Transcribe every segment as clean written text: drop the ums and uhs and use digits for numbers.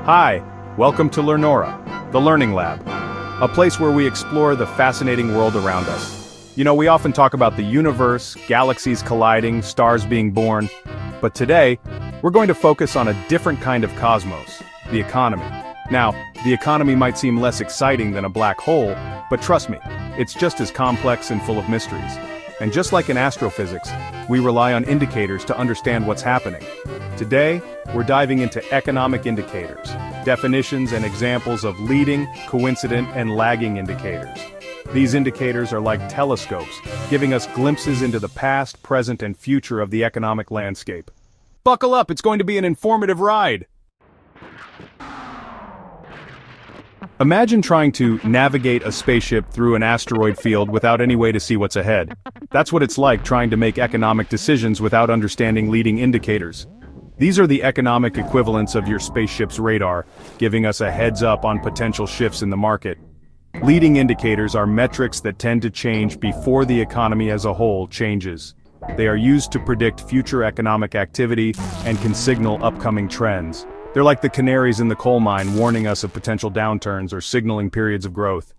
Hi, welcome to Learnora, the Learning Lab, a place where we explore the fascinating world around us. You know, we often talk about the universe, galaxies colliding, stars being born, but today, we're going to focus on a different kind of cosmos, the economy. Now, the economy might seem less exciting than a black hole, but trust me, it's just as complex and full of mysteries. And just like in astrophysics, we rely on indicators to understand what's happening. Today, we're diving into economic indicators, definitions and examples of leading, coincident, and lagging indicators. These indicators are like telescopes, giving us glimpses into the past, present, and future of the economic landscape. Buckle up, it's going to be an informative ride! Imagine trying to navigate a spaceship through an asteroid field without any way to see what's ahead. That's what it's like trying to make economic decisions without understanding leading indicators. These are the economic equivalents of your spaceship's radar, giving us a heads up on potential shifts in the market. Leading indicators are metrics that tend to change before the economy as a whole changes. They are used to predict future economic activity and can signal upcoming trends. They're like the canaries in the coal mine, warning us of potential downturns or signaling periods of growth.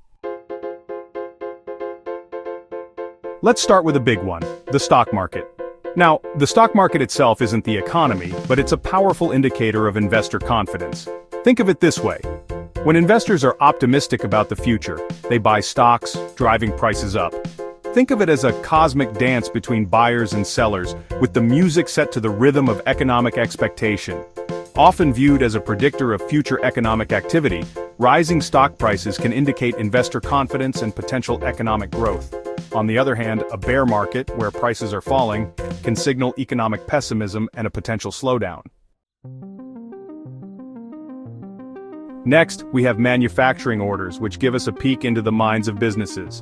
Let's start with a big one, the stock market. Now, the stock market itself isn't the economy, but it's a powerful indicator of investor confidence. Think of it this way. When investors are optimistic about the future, they buy stocks, driving prices up. Think of it as a cosmic dance between buyers and sellers, with the music set to the rhythm of economic expectation. Often viewed as a predictor of future economic activity, rising stock prices can indicate investor confidence and potential economic growth. On the other hand, a bear market, where prices are falling, can signal economic pessimism and a potential slowdown. Next, we have manufacturing orders, which give us a peek into the minds of businesses.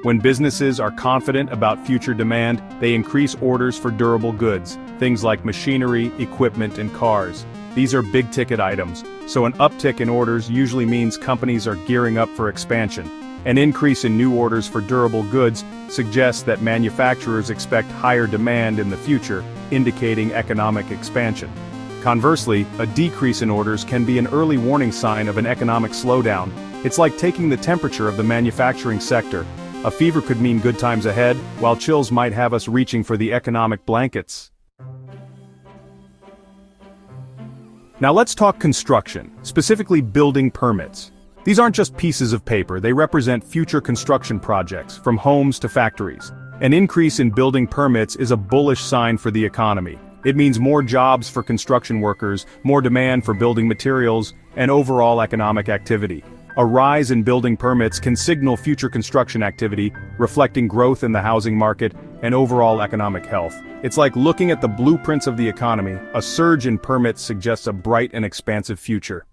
When businesses are confident about future demand, they increase orders for durable goods, things like machinery, equipment, and cars. These are big-ticket items, so an uptick in orders usually means companies are gearing up for expansion. An increase in new orders for durable goods suggests that manufacturers expect higher demand in the future, indicating economic expansion. Conversely, a decrease in orders can be an early warning sign of an economic slowdown. It's like taking the temperature of the manufacturing sector. A fever could mean good times ahead, while chills might have us reaching for the economic blankets. Now let's talk construction, specifically building permits. These aren't just pieces of paper, they represent future construction projects, from homes to factories. An increase in building permits is a bullish sign for the economy. It means more jobs for construction workers, more demand for building materials, and overall economic activity. A rise in building permits can signal future construction activity, reflecting growth in the housing market and overall economic health. It's like looking at the blueprints of the economy. A surge in permits suggests a bright and expansive future.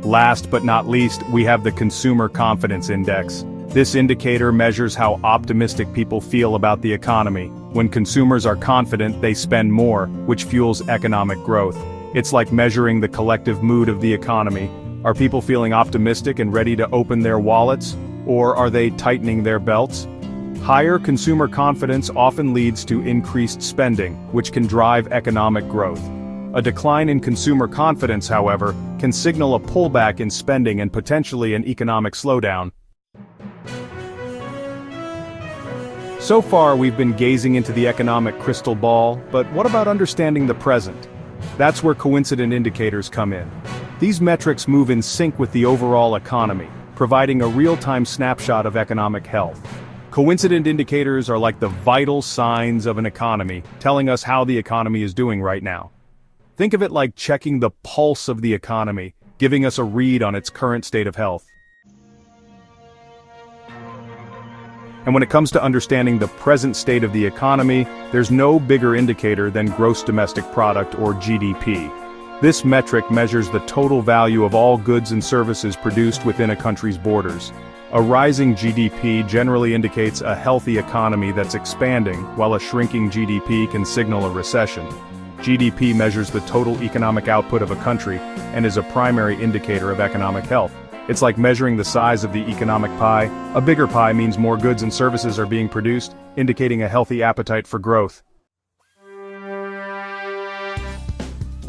Last but not least, we have the Consumer Confidence Index. This indicator measures how optimistic people feel about the economy. When consumers are confident, they spend more, which fuels economic growth. It's like measuring the collective mood of the economy. Are people feeling optimistic and ready to open their wallets? Or are they tightening their belts? Higher consumer confidence often leads to increased spending, which can drive economic growth. A decline in consumer confidence, however, can signal a pullback in spending and potentially an economic slowdown. So far, we've been gazing into the economic crystal ball, but what about understanding the present? That's where coincident indicators come in. These metrics move in sync with the overall economy, providing a real-time snapshot of economic health. Coincident indicators are like the vital signs of an economy, telling us how the economy is doing right now. Think of it like checking the pulse of the economy, giving us a read on its current state of health. And when it comes to understanding the present state of the economy, there's no bigger indicator than gross domestic product, or GDP. This metric measures the total value of all goods and services produced within a country's borders. A rising GDP generally indicates a healthy economy that's expanding, while a shrinking GDP can signal a recession. GDP measures the total economic output of a country and is a primary indicator of economic health. It's like measuring the size of the economic pie. A bigger pie means more goods and services are being produced, indicating a healthy appetite for growth.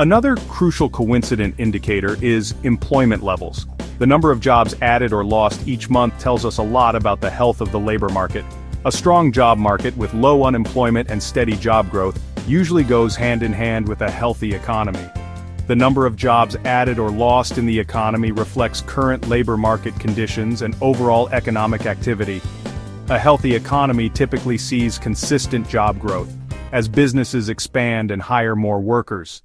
Another crucial coincident indicator is employment levels. The number of jobs added or lost each month tells us a lot about the health of the labor market. A strong job market with low unemployment and steady job growth usually goes hand in hand with a healthy economy. The number of jobs added or lost in the economy reflects current labor market conditions and overall economic activity. A healthy economy typically sees consistent job growth, as businesses expand and hire more workers.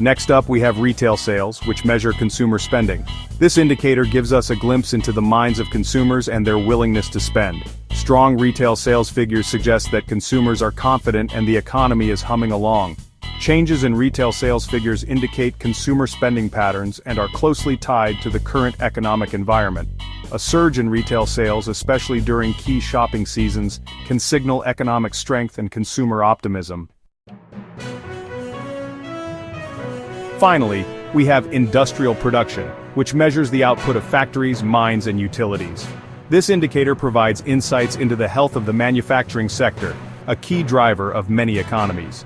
Next up, we have retail sales, which measure consumer spending. This indicator gives us a glimpse into the minds of consumers and their willingness to spend. Strong retail sales figures suggest that consumers are confident and the economy is humming along. Changes in retail sales figures indicate consumer spending patterns and are closely tied to the current economic environment. A surge in retail sales, especially during key shopping seasons, can signal economic strength and consumer optimism. Finally, we have industrial production, which measures the output of factories, mines, and utilities. This indicator provides insights into the health of the manufacturing sector, a key driver of many economies.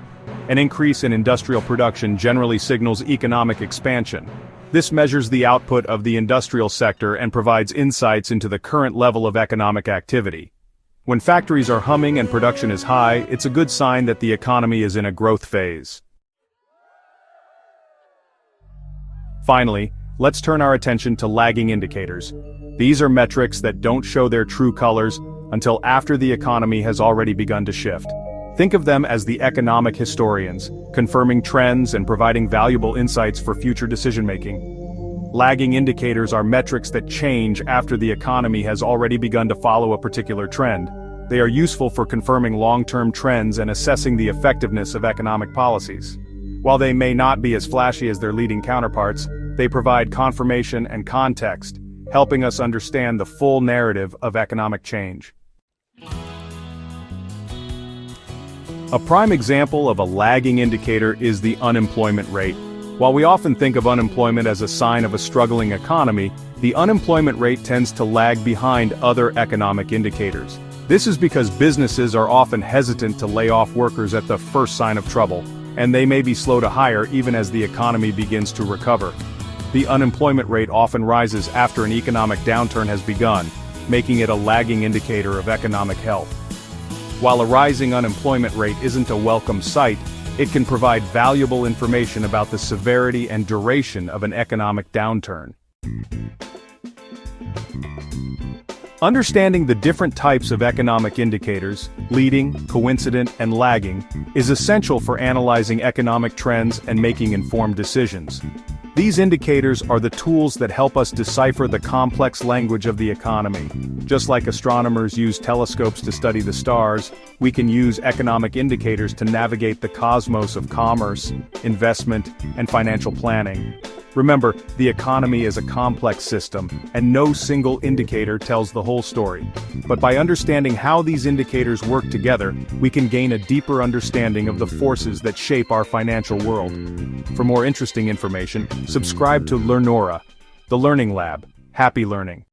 An increase in industrial production generally signals economic expansion. This measures the output of the industrial sector and provides insights into the current level of economic activity. When factories are humming and production is high, it's a good sign that the economy is in a growth phase. Finally, let's turn our attention to lagging indicators. These are metrics that don't show their true colors until after the economy has already begun to shift. Think of them as the economic historians, confirming trends and providing valuable insights for future decision-making. Lagging indicators are metrics that change after the economy has already begun to follow a particular trend. They are useful for confirming long-term trends and assessing the effectiveness of economic policies. While they may not be as flashy as their leading counterparts, they provide confirmation and context, helping us understand the full narrative of economic change. A prime example of a lagging indicator is the unemployment rate. While we often think of unemployment as a sign of a struggling economy, the unemployment rate tends to lag behind other economic indicators. This is because businesses are often hesitant to lay off workers at the first sign of trouble, and they may be slow to hire even as the economy begins to recover. The unemployment rate often rises after an economic downturn has begun, making it a lagging indicator of economic health. While a rising unemployment rate isn't a welcome sight, it can provide valuable information about the severity and duration of an economic downturn. Understanding the different types of economic indicators, leading, coincident, and lagging, is essential for analyzing economic trends and making informed decisions. These indicators are the tools that help us decipher the complex language of the economy. Just like astronomers use telescopes to study the stars, we can use economic indicators to navigate the cosmos of commerce, investment, and financial planning. Remember, the economy is a complex system, and no single indicator tells the whole story. But by understanding how these indicators work together, we can gain a deeper understanding of the forces that shape our financial world. For more interesting information, subscribe to Learnora, the Learning Lab. Happy learning.